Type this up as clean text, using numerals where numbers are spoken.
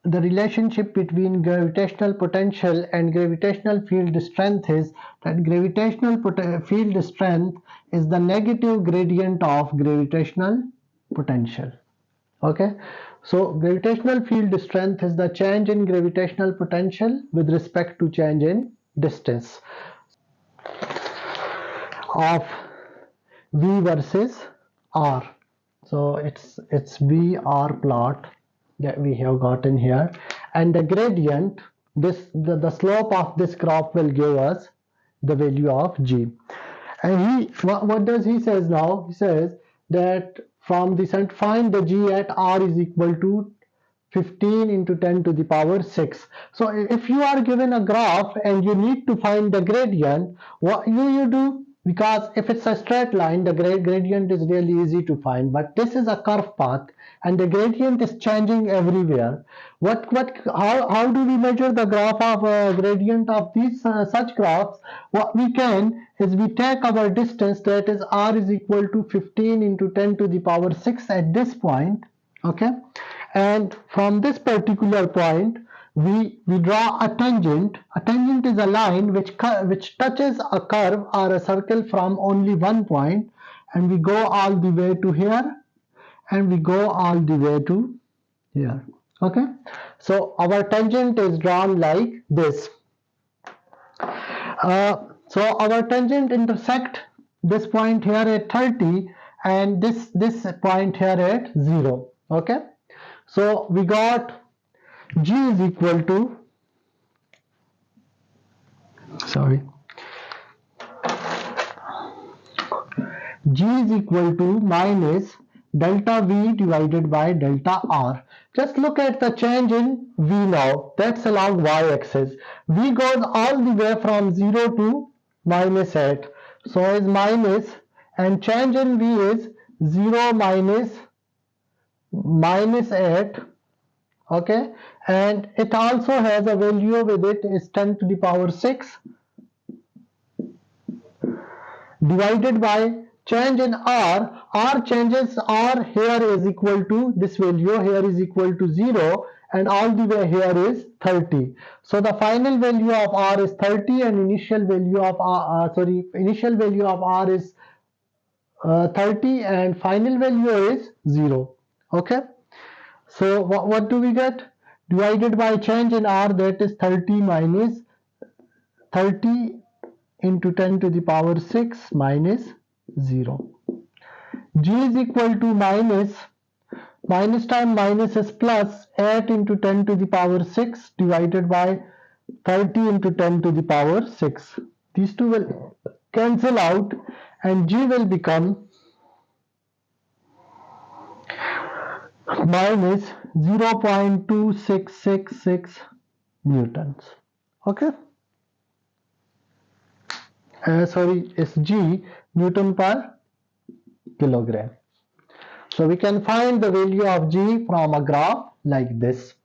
the relationship between gravitational potential and gravitational field strength is that gravitational field strength is the negative gradient of gravitational potential. Okay, so gravitational field strength is the change in gravitational potential with respect to change in distance of v versus r. So it's v r plot that we have gotten here, and the gradient, the slope of this graph will give us the value of g. And what does he says now? He says that from the center, find the g at r is equal to 15 into 10 to the power 6. So if you are given a graph and you need to find the gradient, what you do, because if it's a straight line, the gradient is really easy to find, but this is a curve path and the gradient is changing everywhere. How do we measure the graph of gradient of these such graphs? What we can is we take our distance, that is r is equal to 15 into 10 to the power 6 at this point, okay, and from this particular point we draw a tangent. A tangent is a line which touches a curve or a circle from only one point, and we go all the way to here and we go all the way to here. Okay, so our tangent is drawn like this. So our tangent intersect this point here at 30 and this point here at 0. Okay, so we got g is equal to, g is equal to minus delta v divided by delta r. Just look at the change in v now. That's along y-axis. V goes all the way from 0 to minus 8. So is minus, and change in v is 0 minus 8. Okay, and it also has a value with it is 10 to the power 6 divided by change in r. R changes, r here is equal to, this value here is equal to 0 and all the way here is 30. So the final value of r is 30 and initial value of r, is 30 and final value is 0. Okay, so what do we get? Divided by change in r, that is 30 minus 30 into 10 to the power 6 minus 0. G is equal to minus time minus is plus 8 into 10 to the power 6 divided by 30 into 10 to the power 6. These two will cancel out and G will become minus 0.2666 newtons. Okay, it's G, Newton per kilogram. So we can find the value of G from a graph like this.